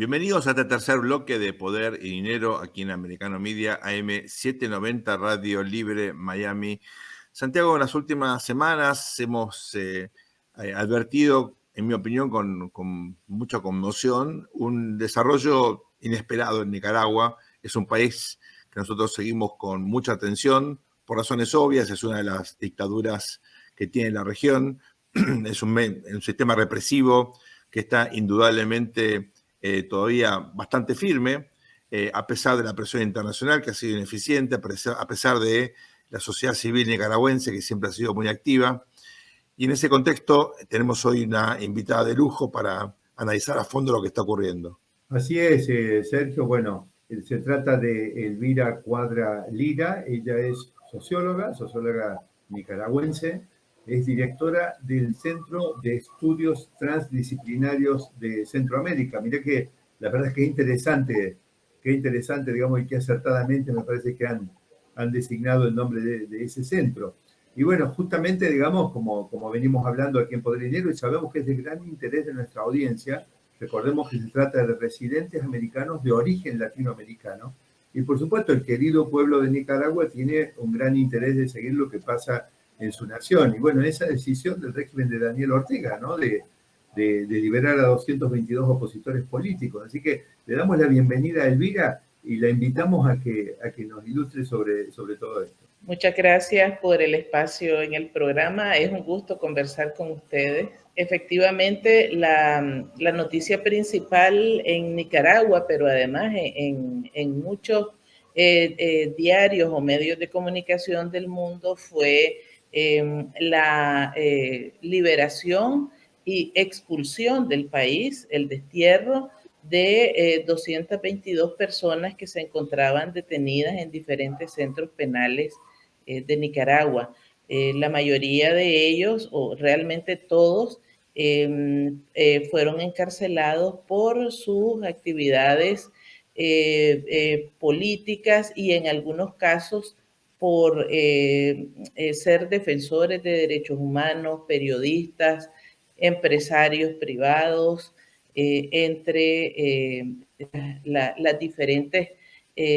Bienvenidos a este tercer bloque de Poder y Dinero aquí en Americano Media, AM 790, Radio Libre, Miami. Santiago, en las últimas semanas hemos advertido, en mi opinión, con mucha conmoción, un desarrollo inesperado en Nicaragua. Es un país que nosotros seguimos con mucha atención, por razones obvias. Es una de las dictaduras que tiene la región. Es un sistema represivo que está indudablemente todavía bastante firme, a pesar de la presión internacional que ha sido ineficiente, a pesar de la sociedad civil nicaragüense que siempre ha sido muy activa. Y en ese contexto tenemos hoy una invitada de lujo para analizar a fondo lo que está ocurriendo. Así es, Sergio. Bueno, se trata de Elvira Cuadra Lira. Ella es socióloga nicaragüense. Es directora del Centro de Estudios Transdisciplinarios de Centroamérica. Mira que la verdad es que qué interesante, digamos, y que acertadamente me parece que han designado el nombre de ese centro. Y bueno, justamente, digamos, como venimos hablando aquí en Poder y Dinero, y sabemos que es de gran interés de nuestra audiencia. Recordemos que se trata de residentes americanos de origen latinoamericano. Y por supuesto, el querido pueblo de Nicaragua tiene un gran interés de seguir lo que pasa en su nación. Y bueno, esa decisión del régimen de Daniel Ortega, ¿no? De liberar a 222 opositores políticos. Así que le damos la bienvenida a Elvira y la invitamos a que nos ilustre sobre todo esto. Muchas gracias por el espacio en el programa. Es un gusto conversar con ustedes. Efectivamente, la noticia principal en Nicaragua, pero además en muchos diarios o medios de comunicación del mundo, fue la liberación y expulsión del país, el destierro de 222 personas que se encontraban detenidas en diferentes centros penales de Nicaragua. La mayoría de ellos, o realmente todos, fueron encarcelados por sus actividades políticas y en algunos casos por ser defensores de derechos humanos, periodistas, empresarios privados, entre las diferentes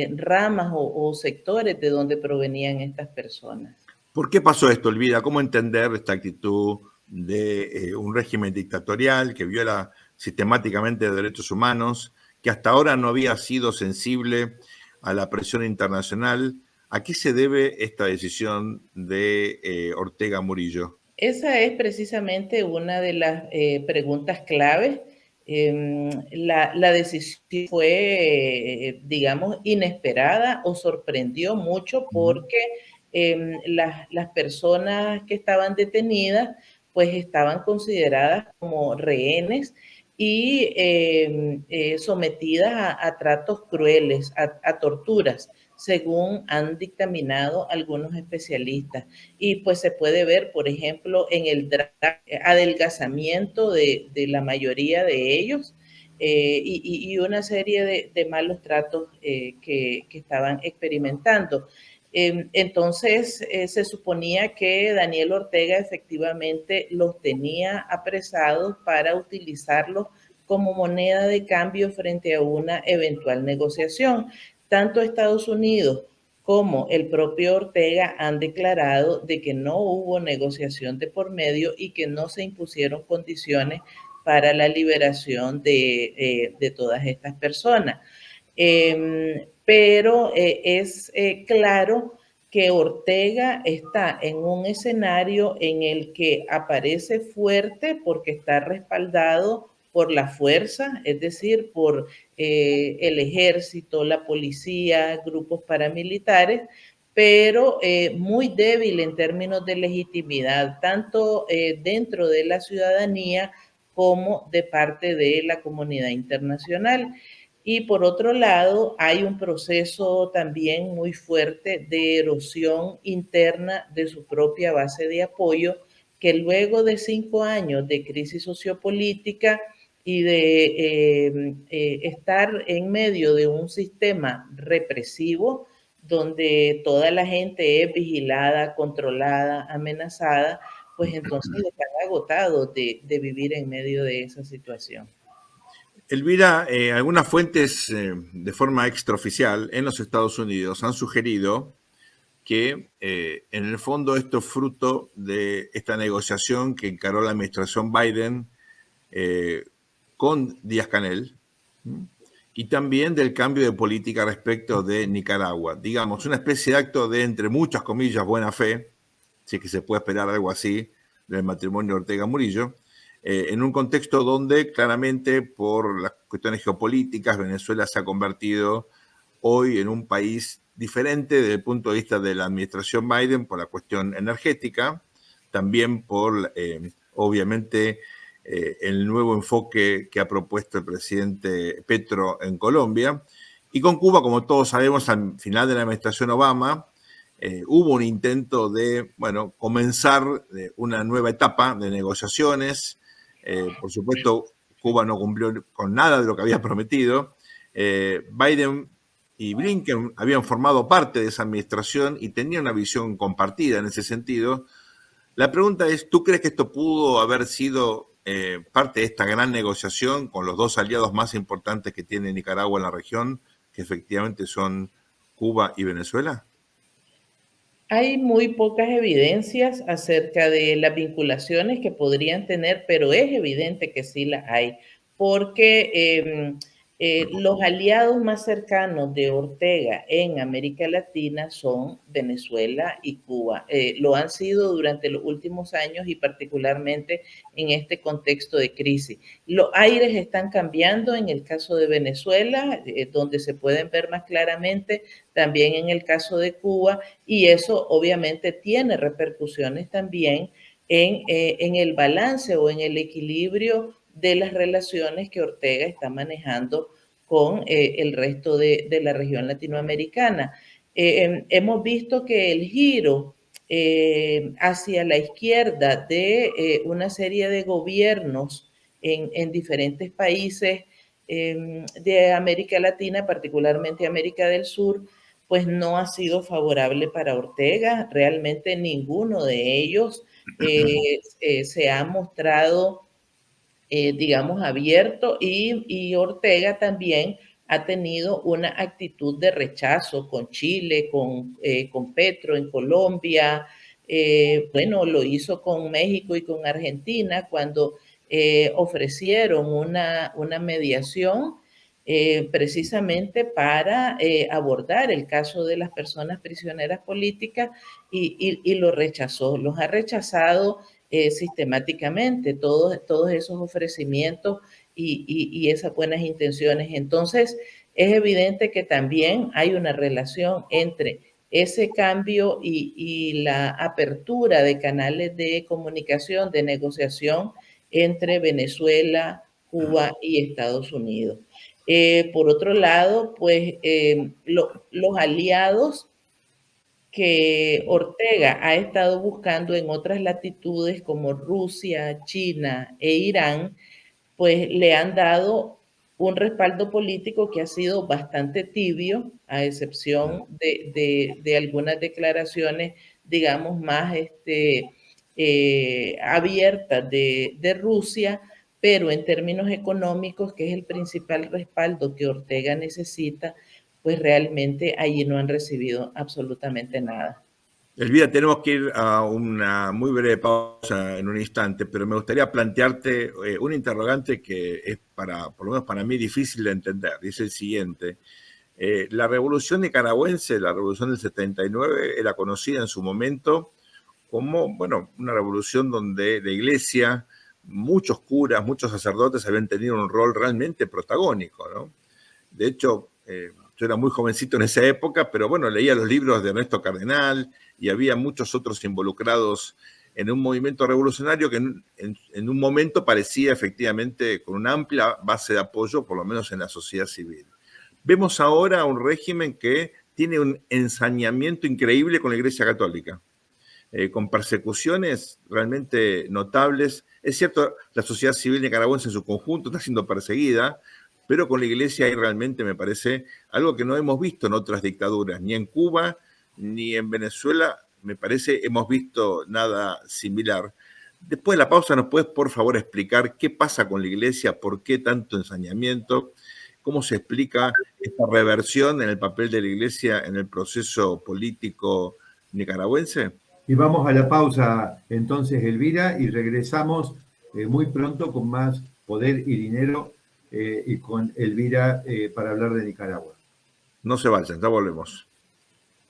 ramas o sectores de donde provenían estas personas. ¿Por qué pasó esto, Elvira? ¿Cómo entender esta actitud de un régimen dictatorial que viola sistemáticamente derechos humanos, que hasta ahora no había sido sensible a la presión internacional? ¿A qué se debe esta decisión de Ortega Murillo? Esa es precisamente una de las preguntas claves. La decisión fue, digamos, inesperada o sorprendió mucho porque las personas que estaban detenidas pues estaban consideradas como rehenes y sometidas a tratos crueles, a torturas, según han dictaminado algunos especialistas. Y pues se puede ver, por ejemplo, en el adelgazamiento de la mayoría de ellos y una serie de malos tratos que estaban experimentando. Entonces, se suponía que Daniel Ortega efectivamente los tenía apresados para utilizarlos como moneda de cambio frente a una eventual negociación. Tanto Estados Unidos como el propio Ortega han declarado de que no hubo negociación de por medio y que no se impusieron condiciones para la liberación de todas estas personas. Pero es claro que Ortega está en un escenario en el que aparece fuerte porque está respaldado por la fuerza, es decir, por el ejército, la policía, grupos paramilitares, pero muy débil en términos de legitimidad, tanto dentro de la ciudadanía como de parte de la comunidad internacional. Y por otro lado, hay un proceso también muy fuerte de erosión interna de su propia base de apoyo, que luego de 5 años de crisis sociopolítica y de estar en medio de un sistema represivo, donde toda la gente es vigilada, controlada, amenazada, pues entonces están agotados de vivir en medio de esa situación. Elvira, algunas fuentes de forma extraoficial en los Estados Unidos han sugerido que en el fondo esto es fruto de esta negociación que encaró la administración Biden con Díaz-Canel, y también del cambio de política respecto de Nicaragua. Digamos, una especie de acto de, entre muchas comillas, buena fe, si es que se puede esperar algo así del matrimonio Ortega-Murillo, en un contexto donde claramente por las cuestiones geopolíticas Venezuela se ha convertido hoy en un país diferente desde el punto de vista de la administración Biden por la cuestión energética, también por, obviamente, el nuevo enfoque que ha propuesto el presidente Petro en Colombia. Y con Cuba, como todos sabemos, al final de la administración Obama, hubo un intento de, bueno, comenzar una nueva etapa de negociaciones. Por supuesto, Cuba no cumplió con nada de lo que había prometido. Biden y Blinken habían formado parte de esa administración y tenían una visión compartida en ese sentido. La pregunta es, ¿tú crees que esto pudo haber sido parte de esta gran negociación con los dos aliados más importantes que tiene Nicaragua en la región, que efectivamente son Cuba y Venezuela? Hay muy pocas evidencias acerca de las vinculaciones que podrían tener, pero es evidente que sí las hay, porque los aliados más cercanos de Ortega en América Latina son Venezuela y Cuba. Lo han sido durante los últimos años y particularmente en este contexto de crisis. Los aires están cambiando en el caso de Venezuela, donde se pueden ver más claramente, también en el caso de Cuba, y eso obviamente tiene repercusiones también en el balance o en el equilibrio de las relaciones que Ortega está manejando con el resto de la región latinoamericana. Hemos visto que el giro hacia la izquierda de una serie de gobiernos en diferentes países de América Latina, particularmente América del Sur, pues no ha sido favorable para Ortega. Realmente ninguno de ellos se ha mostrado, digamos, abierto y Ortega también ha tenido una actitud de rechazo con Chile, con Petro en Colombia, bueno, lo hizo con México y con Argentina cuando ofrecieron una mediación precisamente para abordar el caso de las personas prisioneras políticas y lo rechazó, los ha rechazado sistemáticamente todos esos ofrecimientos y esas buenas intenciones. Entonces, es evidente que también hay una relación entre ese cambio y la apertura de canales de comunicación, de negociación entre Venezuela, Cuba y Estados Unidos. Por otro lado, pues los aliados que Ortega ha estado buscando en otras latitudes como Rusia, China e Irán, pues le han dado un respaldo político que ha sido bastante tibio, a excepción de algunas declaraciones, digamos, más abiertas de Rusia, pero en términos económicos, que es el principal respaldo que Ortega necesita, pues realmente allí no han recibido absolutamente nada. Elvira, tenemos que ir a una muy breve pausa en un instante, pero me gustaría plantearte un interrogante que es por lo menos para mí, difícil de entender. Dice el siguiente: la revolución nicaragüense, la revolución del 79, era conocida en su momento como, bueno, una revolución donde la iglesia, muchos curas, muchos sacerdotes habían tenido un rol realmente protagónico, ¿no? De hecho, yo era muy jovencito en esa época, pero bueno, leía los libros de Ernesto Cardenal y había muchos otros involucrados en un movimiento revolucionario que en un momento parecía efectivamente con una amplia base de apoyo, por lo menos en la sociedad civil. Vemos ahora un régimen que tiene un ensañamiento increíble con la Iglesia Católica, con persecuciones realmente notables. Es cierto, la sociedad civil nicaragüense en su conjunto está siendo perseguida, pero con la Iglesia hay realmente, me parece, algo que no hemos visto en otras dictaduras, ni en Cuba, ni en Venezuela, me parece, hemos visto nada similar. Después de la pausa, ¿nos puedes, por favor, explicar qué pasa con la iglesia, por qué tanto ensañamiento, cómo se explica esta reversión en el papel de la iglesia en el proceso político nicaragüense? Y vamos a la pausa entonces, Elvira, y regresamos muy pronto con más Poder y Dinero y con Elvira para hablar de Nicaragua. No se vayan, ya volvemos.